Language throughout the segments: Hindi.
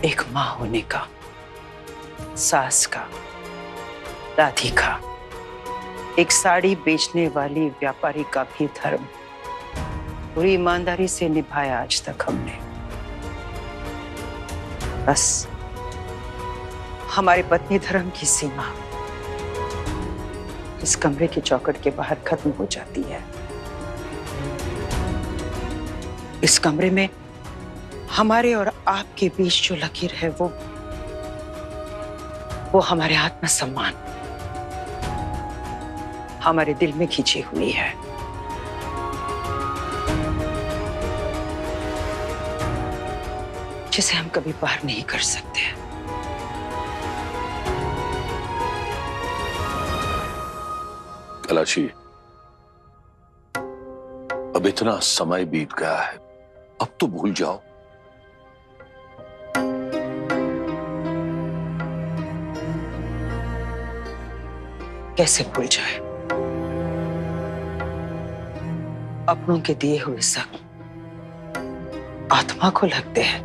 एक माँ होने का, सास का, दादी का, एक साड़ी बेचने वाली व्यापारी का भी धर्म पूरी ईमानदारी से निभाया आज तक हमने। बस हमारे पत्नी धर्म की सीमा इस कमरे की चौखट के बाहर खत्म हो जाती है। इस कमरे में हमारे और आपके बीच जो लकीर है वो हमारे आत्मसम्मान, हमारे दिल में खींची हुई है। जिसे हम कभी पार नहीं कर सकते। कलाशी, अब इतना समय बीत गया है, अब तो भूल जाओ। कैसे भूल जाए? अपनों के दिए हुए शक आत्मा को लगते हैं,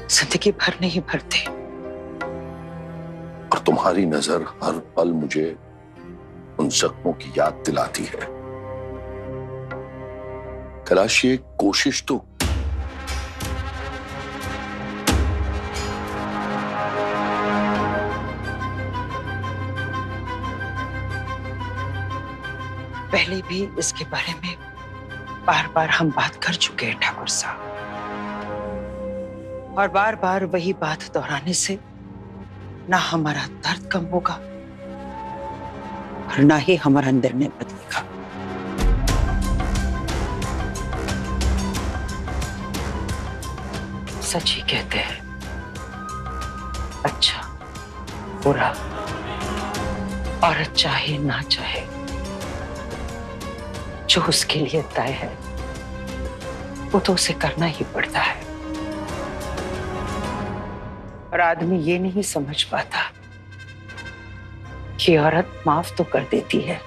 जिंदगी भर नहीं भरते। और तुम्हारी नजर हर पल मुझे उन जख्मों की याद दिलाती है। कलाशी, एक कोशिश तो पहले भी इसके बारे में बार बार हम बात कर चुके हैं ठाकुर साहब, और बार बार वही बात दोहराने से ना हमारा दर्द कम होगा और ना ही हमारा निर्णय बदलेगा। सच ही कहते हैं, अच्छा बुरा औरत चाहे ना चाहे, जो उसके लिए तय है वो तो उसे करना ही पड़ता है। और आदमी ये नहीं समझ पाता कि औरत माफ तो कर देती है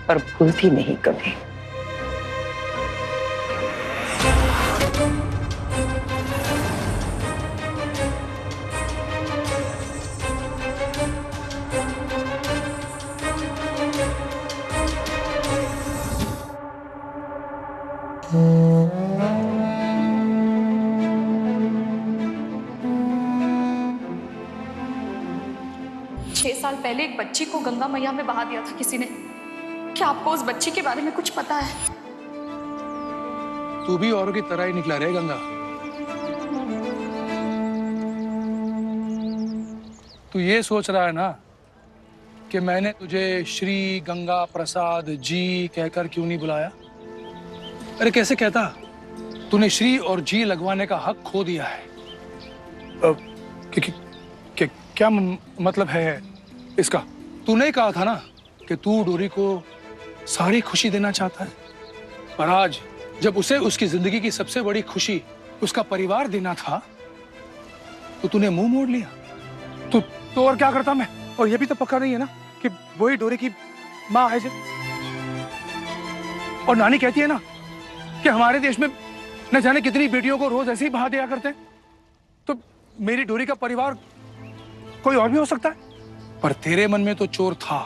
पर भूलती नहीं कभी। 6 साल पहले एक बच्ची को गंगा मैया में बहा दिया था किसी ने। क्या आपको उस बच्ची के बारे में कुछ पता है? तू भी औरों की तरह ही निकला रे गंगा। तू ये सोच रहा है ना कि मैंने तुझे श्री गंगा प्रसाद जी कहकर क्यों नहीं बुलाया? अरे कैसे कहता? तूने श्री और जी लगवाने का हक खो दिया है। क्या मतलब है इसका? तूने कहा था ना कि तू डोरी को सारी खुशी देना चाहता है, पर आज जब उसे उसकी जिंदगी की सबसे बड़ी खुशी उसका परिवार देना था तो तूने मुंह मोड़ लिया। तो और क्या करता मैं? और ये भी तो पक्का नहीं है ना कि वही डोरी की माँ है। और नानी कहती है ना कि हमारे देश में न जाने कितनी बेटियों को रोज ऐसे ही बहा दिया करते हैं, तो मेरी डोरी का परिवार कोई और भी हो सकता है। पर तेरे मन में तो चोर था,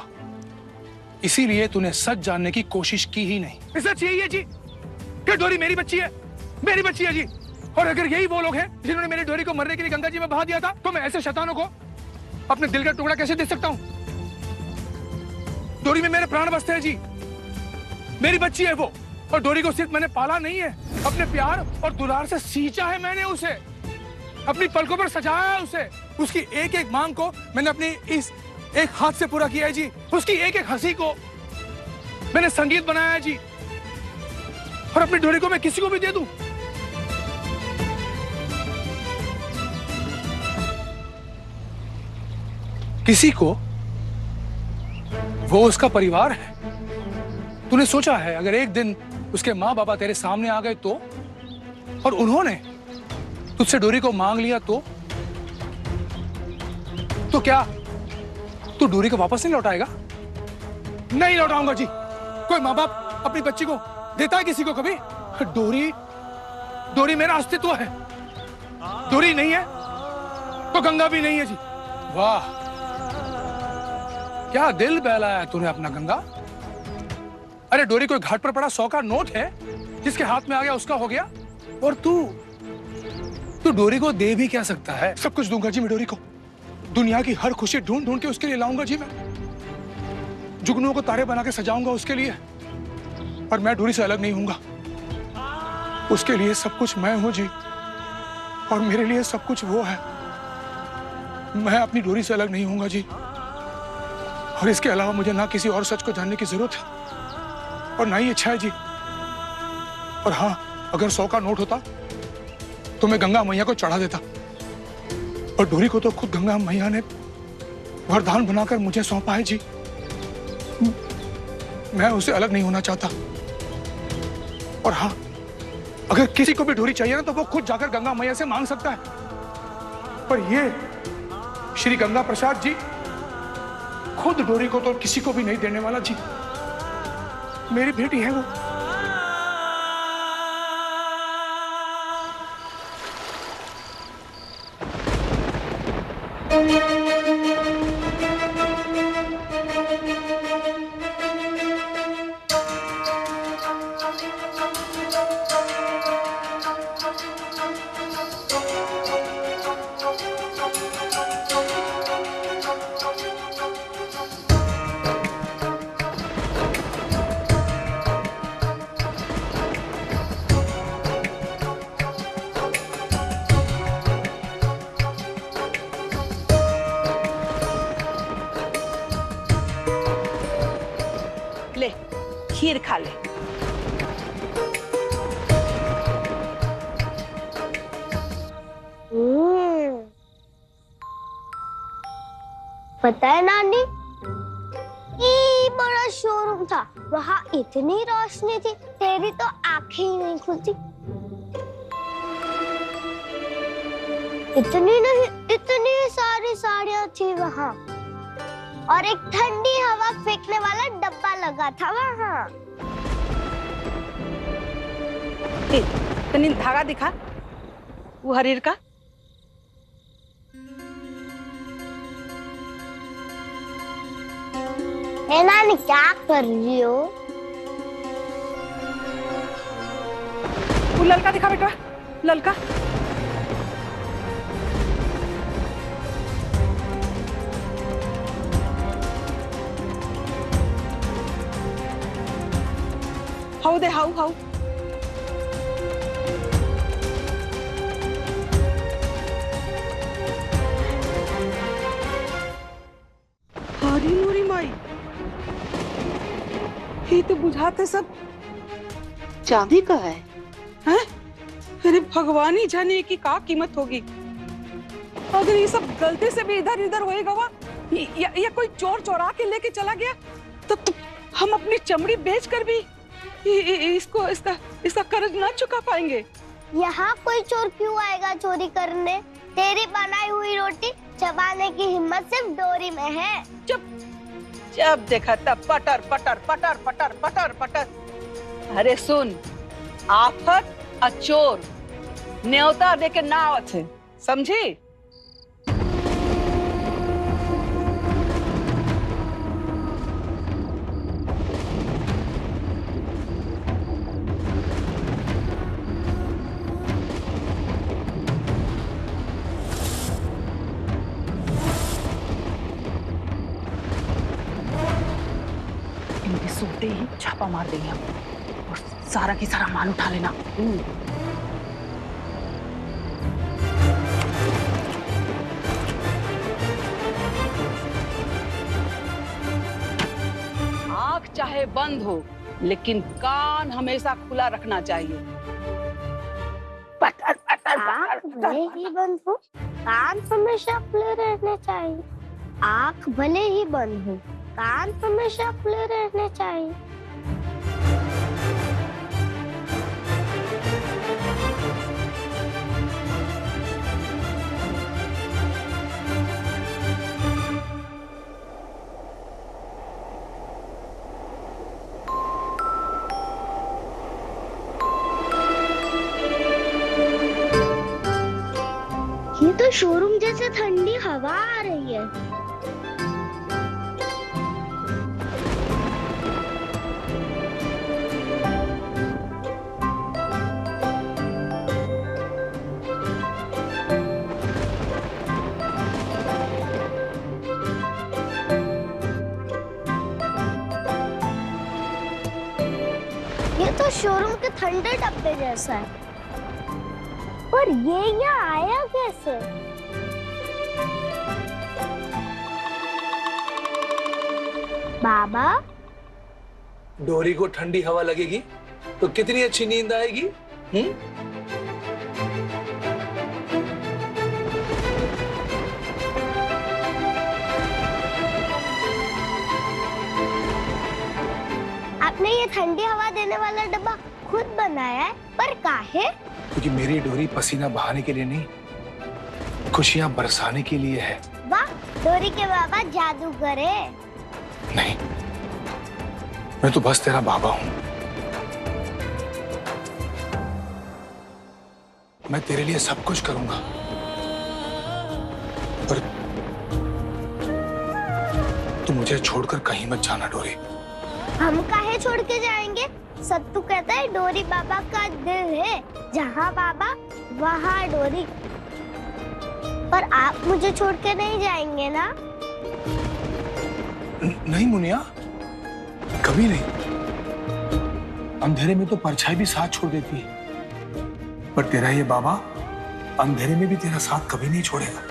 इसीलिए तूने सच जानने की कोशिश की ही नहीं। सच यही है जी कि डोरी मेरी बच्ची है, मेरी बच्ची है जी। और अगर यही वो लोग हैं जिन्होंने मेरी डोरी को मरने के लिए गंगा जी में बहा दिया था, तो मैं ऐसे शैतानों को अपने दिल का टुकड़ा कैसे दे सकता हूं? डोरी में मेरे प्राण बसते हैं जी, मेरी बच्ची है वो। और डोरी को सिर्फ मैंने पाला नहीं है, अपने प्यार और दुलार से सींचा है मैंने उसे, अपनी पलकों पर सजाया है उसे। उसकी एक एक मांग को मैंने अपनी इस एक हाथ से पूरा किया है जी। उसकी एक एक हंसी को मैंने संगीत बनाया है जी। और अपनी डोरी को मैं किसी को भी दे दूं, किसी को, वो उसका परिवार है। तूने सोचा है अगर एक दिन उसके माँ बाबा तेरे सामने आ गए तो, और उन्होंने तुझसे डोरी को मांग लिया तो क्या तू डोरी को वापस नहीं लौटाएगा? नहीं लौटाऊंगा जी। कोई माँ बाप अपनी बच्ची को देता है किसी को कभी? डोरी मेरा अस्तित्व है। डोरी नहीं है तो गंगा भी नहीं है जी। वाह, क्या दिल बहलाया तूने अपना गंगा। अरे डोरी कोई घाट पर पड़ा 100 का नोट है, जिसके हाथ में आ गया उसका हो गया। और तू डोरी को दे भी क्या सकता है। सब कुछ दूंगा जी मैं डोरी को। दुनिया की हर खुशी ढूंढ ढूंढ के उसके लिए लाऊंगा जी मैं। जुगनुओं को तारे बना के सजाऊंगा उसके लिए। पर मैं डोरी से अलग नहीं हूंगा। उसके लिए सब कुछ मैं हूं जी, और मेरे लिए सब कुछ वो है। मैं अपनी डोरी से अलग नहीं हूंगा जी। और इसके अलावा मुझे ना किसी और सच को जानने की जरूरत है और ना ही इच्छा है जी। और हाँ, अगर 100 का नोट होता तो मैं गंगा मैया को चढ़ा देता, और डोरी को तो खुद गंगा मैया ने वरदान बनाकर मुझे सौंपा है जी। मैं उससे अलग नहीं होना चाहता। और हाँ, अगर किसी को भी डोरी चाहिए ना तो वो खुद जाकर गंगा मैया से मांग सकता है। पर ये श्री गंगा प्रसाद जी खुद डोरी को तो किसी को भी नहीं देने वाला जी। मेरी बेटी है वो। ले, खीर खा ले। पता है नानी, ये बड़ा शोरूम था, वहाँ इतनी रोशनी थी, तेरी तो आंखें ही नहीं खुलती। इतनी नहीं, इतनी सारी साड़ियाँ थी वहाँ, और एक ठंडी हवा फेंकने वाला डब्बा लगा था वहाँ। तनी धागा दिखा, वो हरीर का। ए नानी, क्या कर रही हो? वो ललका दिखा बेटा, ललका। हाउ दे, हाउ हाउ। हरी नूरी माई, ये तो बुझाते सब चांदी का है, हैं? अरे भगवान ही जाने की क्या कीमत होगी। अगर ये सब गलती से भी इधर उधर होएगा वा, या कोई चोर चोरा के लेके चला गया, तब तो हम अपनी चमड़ी बेचकर भी इसका कर्ज ना चुका पाएंगे। यहाँ कोई चोर क्यों आएगा चोरी करने? तेरी बनाई हुई रोटी चबाने की हिम्मत सिर्फ डोरी में है। चुप, जब देखा तब पटर पटर पटर पटर पटर पटर। अरे सुन, आफत अचोर न्योता देके ना आवत है, समझी? सोते ही छापा मार देंगे हम, और सारा की सारा माल उठा लेना। आंख चाहे बंद हो, लेकिन कान हमेशा खुला रखना चाहिए। पटर पटर आँख भले ही बंद हो, कान हमेशा खुले रहने चाहिए। आँख भले ही बंद हो, कान हमेशा खुले रहने चाहिए। हवा आ रही है। ये तो शोरूम के ठंडे डब्बे जैसा है, पर ये यहाँ आया कैसे? बाबा, डोरी को ठंडी हवा लगेगी तो कितनी अच्छी नींद आएगी। आपने ये ठंडी हवा देने वाला डब्बा खुद बनाया है, पर काहे? क्योंकि मेरी डोरी पसीना बहाने के लिए नहीं, खुशियां बरसाने के लिए है। वाह, डोरी के बाबा जादूगर है। नहीं, मैं तो बस तेरा बाबा हूं। मैं तेरे लिए सब कुछ करूंगा, पर तू मुझे छोड़कर कहीं मत जाना डोरी। हम काहे छोड़ के जाएंगे? सत्तू कहता है डोरी बाबा का दिल है, जहाँ बाबा वहाँ डोरी। पर आप मुझे छोड़ के नहीं जाएंगे ना? नहीं मुनिया, कभी नहीं। अंधेरे में तो परछाई भी साथ छोड़ देती है, पर तेरा ये बाबा अंधेरे में भी तेरा साथ कभी नहीं छोड़ेगा।